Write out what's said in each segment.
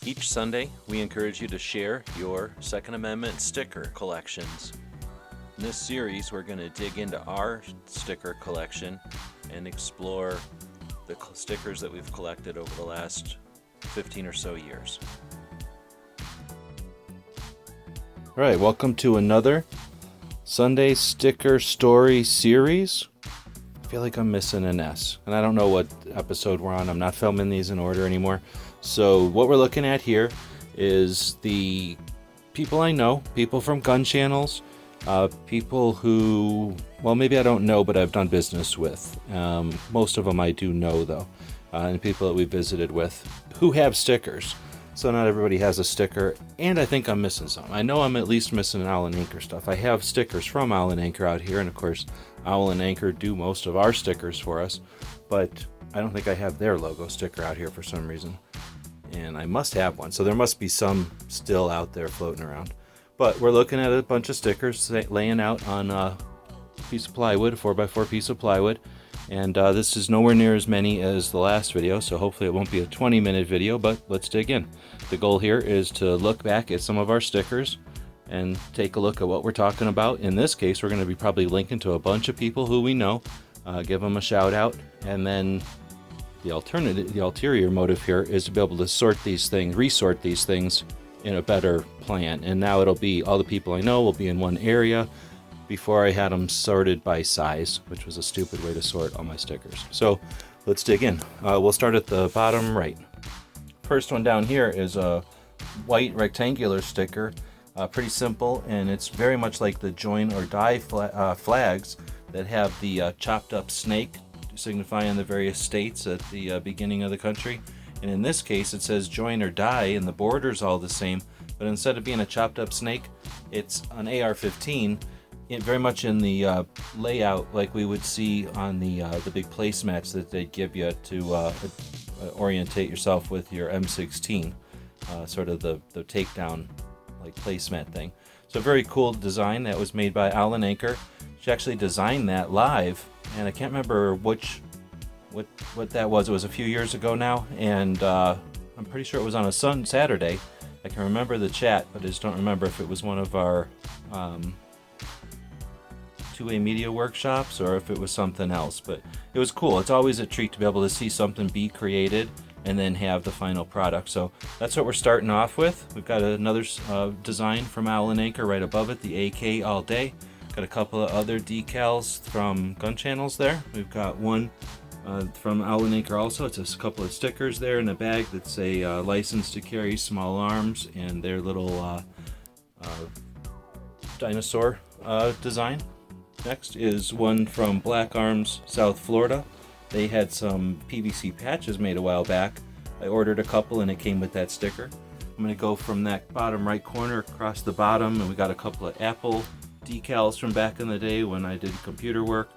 Each Sunday, we encourage you to share your Second Amendment sticker collections. In this series, we're going to dig into our sticker collection and explore the stickers that we've collected over the last 15 or so years. All right, welcome to another Sunday Sticker Story series. I feel like I'm missing an S, and I don't know what episode we're on. I'm not filming these in order anymore. So what we're looking at here is the people I know, people from gun channels, people who, well, maybe I don't know, but I've done business with. Most of them I do know, though, and people that we visited with who have stickers. So not everybody has a sticker, and I think I'm missing some. I know I'm at least missing Owl and Anchor stuff. I have stickers from Owl and Anchor out here, and of course, Owl and Anchor do most of our stickers for us, but I don't think I have their logo sticker out here for some reason. And I must have one, so there must be some still out there floating around. But we're looking at a bunch of stickers laying out on a piece of plywood, a 4x4 piece of plywood. And this is nowhere near as many as the last video, so hopefully it won't be a 20-minute video, but let's dig in. The goal here is to look back at some of our stickers and take a look at what we're talking about. In this case, we're going to be probably linking to a bunch of people who we know, give them a shout out, and then the ulterior motive here is to be able to resort these things in a better plan. And now it'll be all the people I know will be in one area. Before I had them sorted by size, which was a stupid way to sort all my stickers. So let's dig in. We'll start at the bottom right. First one down here is a white rectangular sticker. Pretty simple, and it's very much like the join or die flags that have the chopped up snake signifying the various states at the beginning of the country. And in this case, it says join or die, and the border's all the same. But instead of being a chopped up snake, it's an AR-15. Very much in the layout like we would see on the big placemats that they give you to orientate yourself with your M16, sort of the takedown like placemat thing. So a very cool design that was made by Alan Anchor. She actually designed that live, and I can't remember what that was. It was a few years ago now, and I'm pretty sure it was on a Saturday. I can remember the chat, but I just don't remember if it was one of our two-way media workshops or if it was something else, but it was cool. It's always a treat to be able to see something be created and then have the final product. So that's what we're starting off with. We've got another design from Owl and Anchor right above it, the AK all day. Got a couple of other decals from gun channels there. We've got one from Owl and Anchor also. It's a couple of stickers there in a bag that say license to carry small arms and their little dinosaur design. Next is one from Black Arms, South Florida. They had some PVC patches made a while back. I ordered a couple and it came with that sticker. I'm going to go from that bottom right corner across the bottom, and we got a couple of Apple decals from back in the day when I did computer work.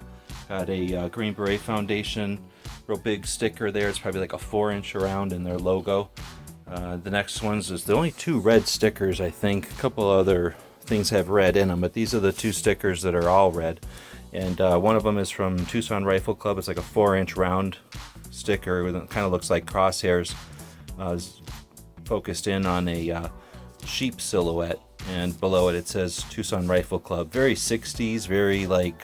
Got a Green Beret Foundation, real big sticker there. It's probably like a 4-inch around in their logo. The next ones is the only two red stickers, I think. A couple other things have red in them, but these are the two stickers that are all red. And one of them is from Tucson Rifle Club. It's like a 4-inch round sticker. It kind of looks like crosshairs focused in on a sheep silhouette, and below it says Tucson Rifle Club. Very 60s, very like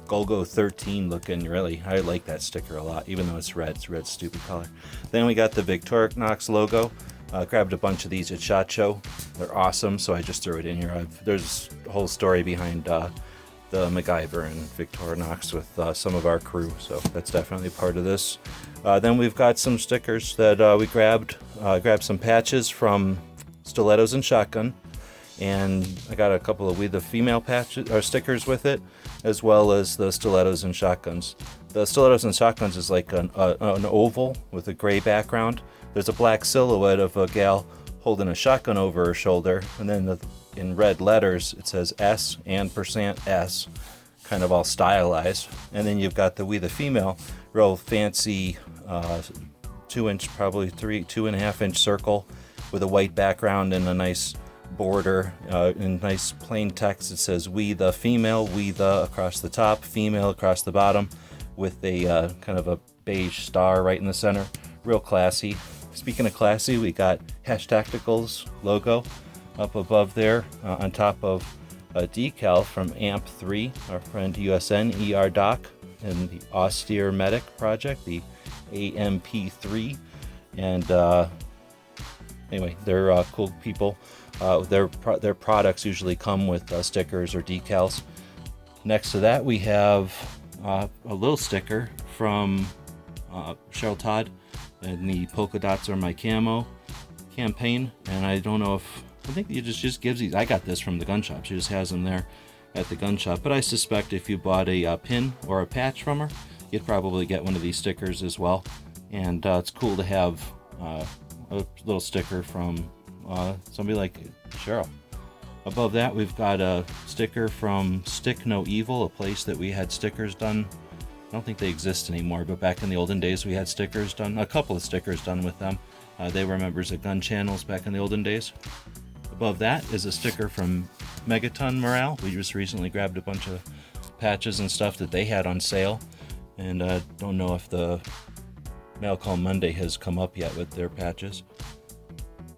Golgo 13 looking, really. I like that sticker a lot, even though it's red. It's a red, stupid color. Then we got the Victorinox logo. Grabbed a bunch of these at SHOT Show. They're awesome, so I just threw it in here. There's a whole story behind the MacGyver and Victorinox with some of our crew, so that's definitely part of this. Then we've got some stickers that we grabbed some patches from Stilettos and Shotgun, and I got a couple of We the Female patches or stickers with it, as well as the Stilettos and Shotguns. The Stilettos and Shotguns is like an oval with a gray background. There's a black silhouette of a gal holding a shotgun over her shoulder, and then in red letters it says S and %S, kind of all stylized. And then you've got the We the Female, real fancy 2-inch, probably 2.5-inch circle with a white background and a nice border. In nice plain text it says We the Female, We the across the top, Female across the bottom, with a kind of a beige star right in the center. Real classy. Speaking of classy, we got Tacticals logo up above there on top of a decal from AMP3, our friend USN ER Doc, and the Austere Medic project, the AMP3. And anyway, they're cool people. Their products usually come with stickers or decals. Next to that, we have a little sticker from Cheryl Todd and the Polka Dots Are My Camo campaign. And I don't know if, I think he just gives these. I got this from the gun shop. She just has them there at the gun shop. But I suspect if you bought a pin or a patch from her, you'd probably get one of these stickers as well. And it's cool to have a little sticker from somebody like Cheryl. Above that, we've got a sticker from Stick No Evil, a place that we had stickers done. I don't think they exist anymore, but back in the olden days, we had stickers done, a couple of stickers done with them. They were members of Gun Channels back in the olden days. Above that is a sticker from Megaton Morale. We just recently grabbed a bunch of patches and stuff that they had on sale, and I don't know if the Mail Call Monday has come up yet with their patches.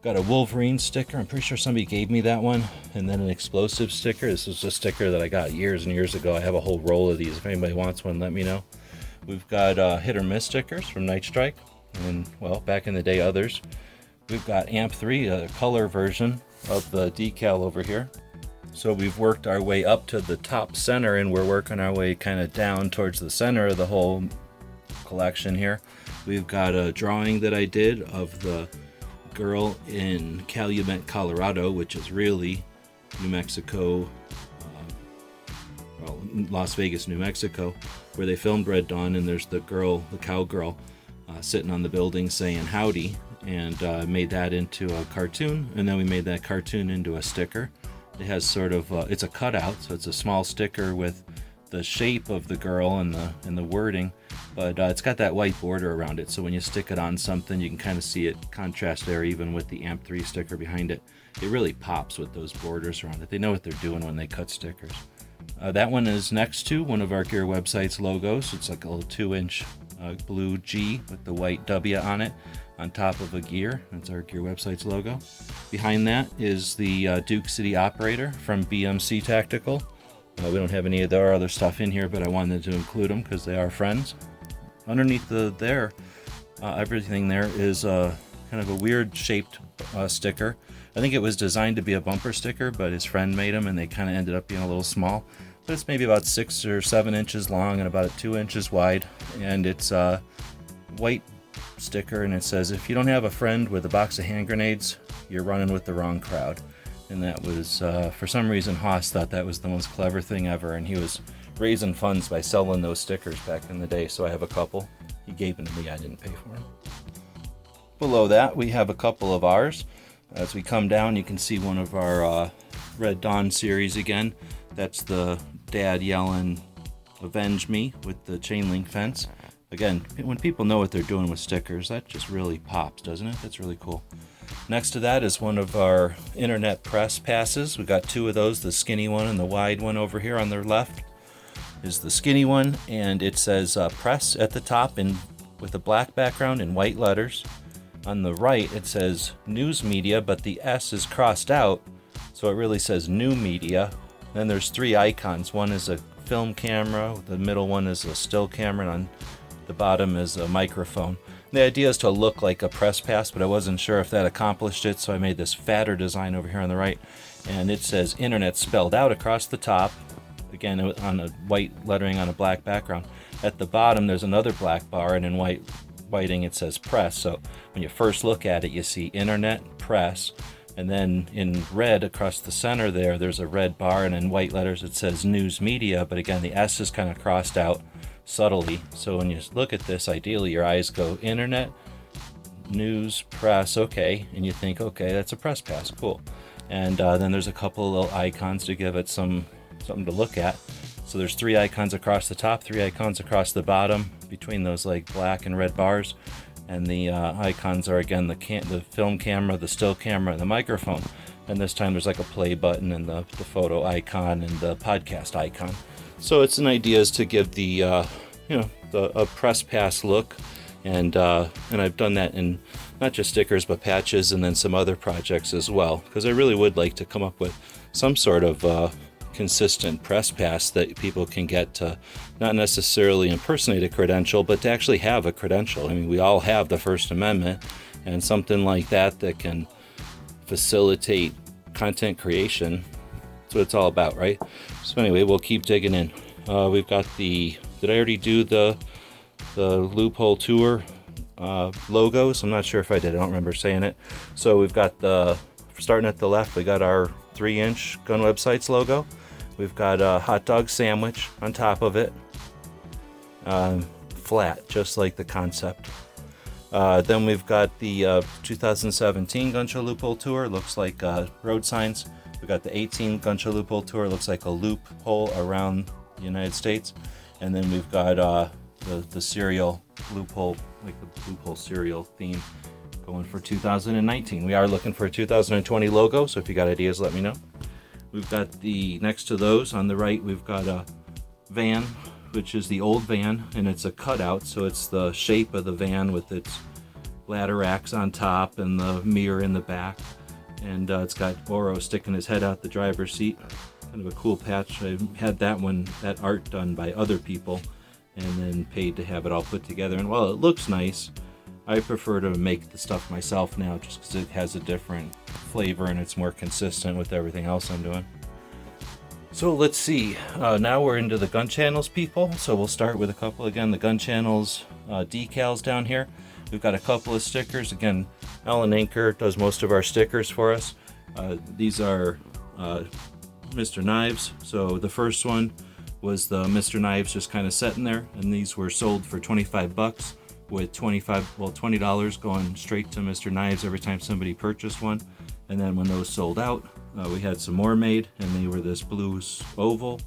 Got a Wolverine sticker. I'm pretty sure somebody gave me that one. And then an explosive sticker. This is a sticker that I got years and years ago. I have a whole roll of these. If anybody wants one, let me know. We've got hit or miss stickers from Night Strike. And, well, back in the day, others. We've got AMP3, a color version of the decal over here. So we've worked our way up to the top center, and we're working our way kind of down towards the center of the whole collection here. We've got a drawing that I did of the girl in Calumet, Colorado, which is really New Mexico, Las Vegas, New Mexico, where they filmed Red Dawn, and there's the girl, the cowgirl, sitting on the building saying howdy, and made that into a cartoon, and then we made that cartoon into a sticker. It has sort of, it's a cutout, so it's a small sticker with the shape of the girl and the wording, but it's got that white border around it, so when you stick it on something, you can kind of see it contrast there, even with the AMP3 sticker behind it. It really pops with those borders around it. They know what they're doing when they cut stickers. That one is next to one of our Gear Websites logos. It's like a little 2-inch blue G with the white W on it on top of a gear. That's our Gear Websites logo. Behind that is the Duke City Operator from BMC Tactical. We don't have any of their other stuff in here, but I wanted to include them because they are friends. Underneath everything there is kind of a weird shaped sticker. I think it was designed to be a bumper sticker, but his friend made them and they kind of ended up being a little small. But it's maybe about 6 or 7 inches long and about 2 inches wide. And it's a white sticker, and it says, "If you don't have a friend with a box of hand grenades, you're running with the wrong crowd." And that was, for some reason, Haas thought that was the most clever thing ever, and he was raising funds by selling those stickers back in the day, so I have a couple. He gave them to me, I didn't pay for them. Below that, we have a couple of ours. As we come down, you can see one of our Red Dawn series again. That's the dad yelling, "Avenge me," with the chain link fence. Again, when people know what they're doing with stickers, that just really pops, doesn't it? That's really cool. Next to that is one of our internet press passes. We got 2 of those, the skinny one and the wide one over here on the left is the skinny one, and it says press at the top with a black background in white letters. On the right it says news media, but the S is crossed out, so it really says new media. Then there's 3 icons. One is a film camera, the middle one is a still camera, and on the bottom is a microphone. The idea is to look like a press pass, but I wasn't sure if that accomplished it, so I made this fatter design over here on the right, and it says internet spelled out across the top, again on a white lettering on a black background. At the bottom there's another black bar, and in whiting it says press. So when you first look at it, you see internet press, and then in red across the center there's a red bar, and in white letters it says news media, but again the S is kind of crossed out subtly. So when you look at this, ideally your eyes go internet, news, press, okay, and you think, okay, that's a press pass, cool. And then there's a couple of little icons to give it something to look at. So there's 3 icons across the top, 3 icons across the bottom between those like black and red bars, and the icons are again the film camera, the still camera, and the microphone. And this time there's like a play button and the photo icon and the podcast icon. So it's an idea is to give the a press pass look, and I've done that in not just stickers, but patches, and then some other projects as well, because I really would like to come up with some sort of consistent press pass that people can get to not necessarily impersonate a credential, but to actually have a credential. I mean, we all have the First Amendment, and something like that can facilitate content creation. That's what it's all about, right? So anyway, we'll keep digging in. We've got did I already do the Loophole tour logos? I'm not sure if I did. I don't remember saying it. So we've got starting at the left, we got our 3-inch Gun Websites logo. We've got a hot dog sandwich on top of it, flat, just like the concept. Then we've got the 2017 Gun Show Loophole tour. Looks like road signs. We've got the 18 Gun Show Loophole tour. Looks like a loophole around the United States. And then we've got the cereal loophole, like the loophole cereal theme, going for 2019. We are looking for a 2020 logo, so if you got ideas, let me know. We've got next to those on the right, we've got a van, which is the old van, and it's a cutout, so it's the shape of the van with its ladder racks on top and the mirror in the back. And it's got Oro sticking his head out the driver's seat. Kind of a cool patch. I had that art done by other people, and then paid to have it all put together. And while it looks nice, I prefer to make the stuff myself now, just because it has a different flavor and it's more consistent with everything else I'm doing. So let's see. Now we're into the Gun Channels people. So we'll start with a couple, again, the Gun Channels decals down here. We've got a couple of stickers. Again, Alan Anker does most of our stickers for us. These are Mr. Knives. So the first one was the Mr. Knives just kind of sitting there, and these were sold for $25, with $20 going straight to Mr. Knives every time somebody purchased one. And then when those sold out, we had some more made, and they were this blue oval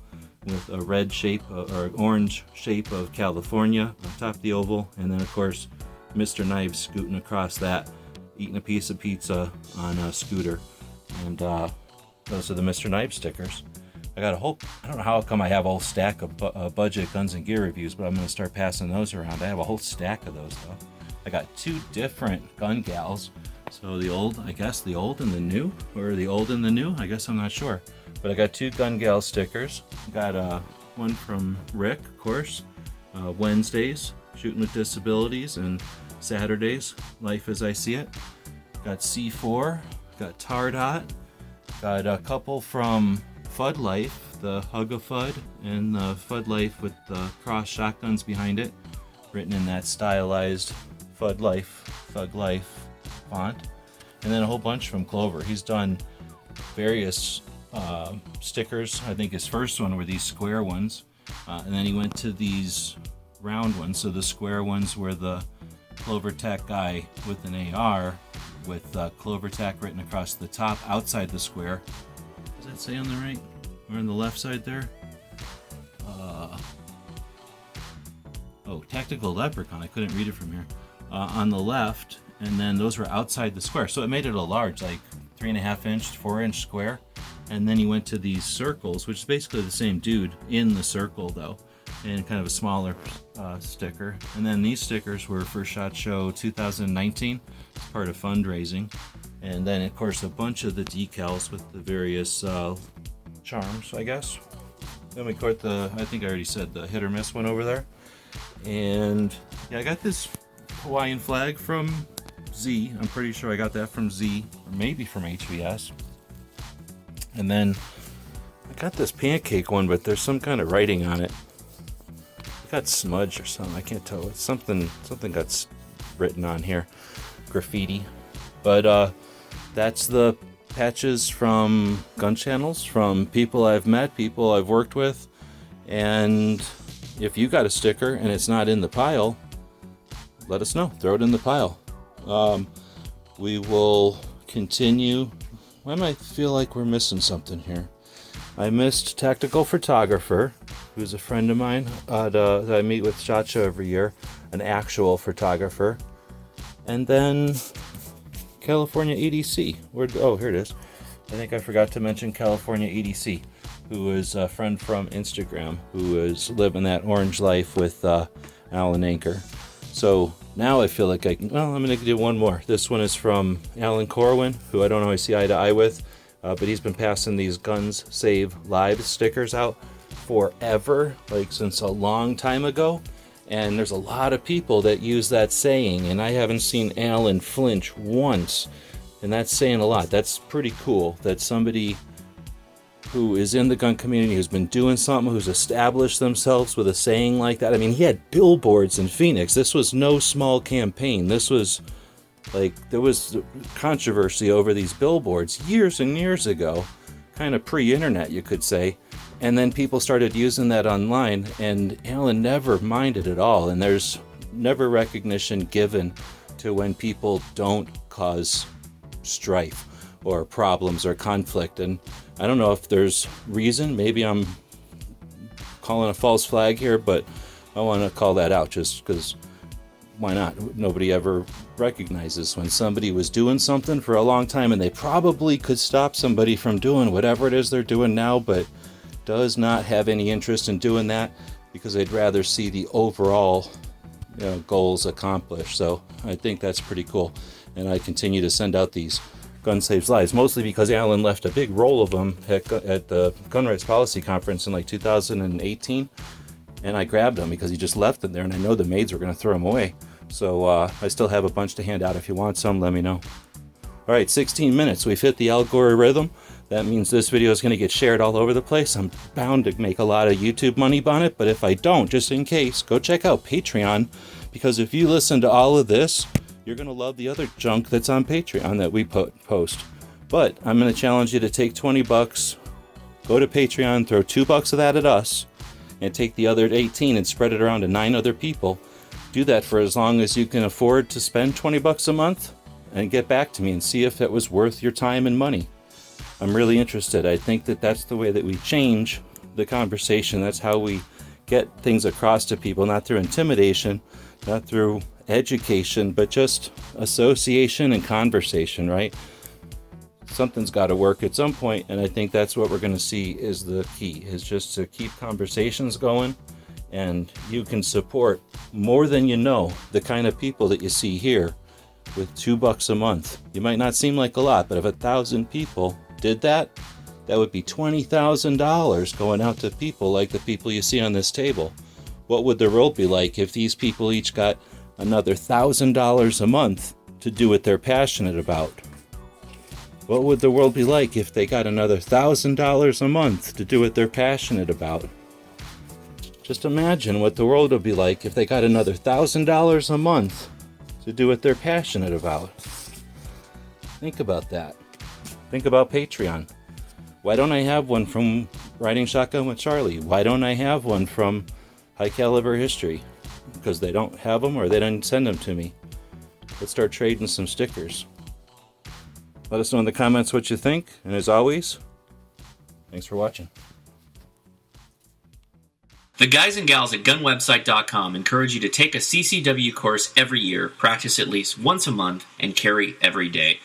with a red shape or orange shape of California on top of the oval, and then of course Mr. Knives scooting across that, eating a piece of pizza on a scooter. And those are the Mr. Knives stickers. I got I don't know how come I have a whole stack of budget guns and gear reviews, but I'm going to start passing those around. I have a whole stack of those though. I got 2 different gun gals. So the old and the new, or the old and the new, I guess I'm not sure. But I got 2 gun gal stickers. Got one from Rick, of course, Wednesdays, Shooting with Disabilities, and Saturdays, Life as I See It. Got C4, got Tardot, got a couple from Fud Life, the Hug of Fud, and the Fud Life with the cross shotguns behind it, written in that stylized Fud Life, Thug Life font. And then a whole bunch from Clover. He's done various stickers. I think his first one were these square ones, and then he went to these round ones. So the square ones were the Clover Tech guy with an AR with Clover Tech written across the top outside the square. Does that say on the right or on the left side there? Tactical Leprechaun. I couldn't read it from here. On the left, and then those were outside the square. So it made it a large, like 3.5 inch, 4-inch square. And then he went to these circles, which is basically the same dude in the circle though, and kind of a smaller sticker. And then these stickers were for SHOT Show 2019 as part of fundraising. And then of course a bunch of the decals with the various charms, I guess. Then we got I think I already said the hit or miss one over there. And yeah, I got this Hawaiian flag from Z. I'm pretty sure I got that from Z, or maybe from HVS. And then I got this pancake one, but there's some kind of writing on it. It got smudged or something. I can't tell. It's something got written on here, graffiti. But that's the patches from Gun Channels, from people I've met, people I've worked with. And if you got a sticker and it's not in the pile, let us know. Throw it in the pile. We will continue. I might feel like we're missing something here. I missed Tactical Photographer, who's a friend of mine that I meet with SHOT Show every year, an actual photographer. And then California EDC. Here it is. I think I forgot to mention California EDC, who is a friend from Instagram, who is living that orange life with Alan Anker. So now I feel like I'm going to do one more. This one is from Alan Corwin, who I don't always see eye to eye with, but he's been passing these Guns Save Lives stickers out forever, like since a long time ago. And there's a lot of people that use that saying, and I haven't seen Alan flinch once. And that's saying a lot. That's pretty cool that somebody who is in the gun community, who's been doing something, who's established themselves with a saying like that. I mean, he had billboards in Phoenix. This was no small campaign. This was like, there was controversy over these billboards years and years ago, kind of pre-internet, you could say. And then people started using that online, and Alan never minded at all. And there's never recognition given to when people don't cause strife or problems or conflict. And I don't know if there's reason. Maybe I'm calling a false flag here, but I want to call that out just because why not? Nobody ever recognizes when somebody was doing something for a long time, and they probably could stop somebody from doing whatever it is they're doing now, but does not have any interest in doing that because they'd rather see the overall goals accomplished. So I think that's pretty cool. And I continue to send out these Gun Saves Lives, mostly because Alan left a big roll of them at the Gun Rights Policy Conference in like 2018. And I grabbed them because he just left them there, and I know the maids were going to throw them away. So I still have a bunch to hand out. If you want some, let me know. All right, 16 minutes. We've hit the algorithm. That means this video is going to get shared all over the place. I'm bound to make a lot of YouTube money on it, but if I don't, just in case, go check out Patreon, because if you listen to all of this, you're going to love the other junk that's on Patreon that we post. But I'm going to challenge you to take $20, go to Patreon, throw $2 of that at us, and take the other 18 and spread it around to 9 other people. Do that for as long as you can afford to spend $20 a month, and get back to me and see if it was worth your time and money. I'm really interested. I think that that's the way that we change the conversation. That's how we get things across to people, not through intimidation, not through education, but just association and conversation, right? Something's got to work at some point, and I think that's what we're going to see is the key, is just to keep conversations going. And you can support more than you know the kind of people that you see here with $2 a month. You might not seem like a lot, but if 1,000 people did that, that would be $20,000 going out to people like the people you see on this table. What would the world be like if these people each got another $1,000 a month to do what they're passionate about? What would the world be like if they got another $1,000 a month to do what they're passionate about? Just imagine what the world would be like if they got another $1,000 a month to do what they're passionate about. Think about that. Think about Patreon. Why don't I have one from Riding Shotgun with Charlie? Why don't I have one from High Caliber History? Because they don't have them or they didn't send them to me. Let's start trading some stickers. Let us know in the comments what you think. And as always, thanks for watching. The guys and gals at gunwebsite.com encourage you to take a CCW course every year, practice at least once a month, and carry every day.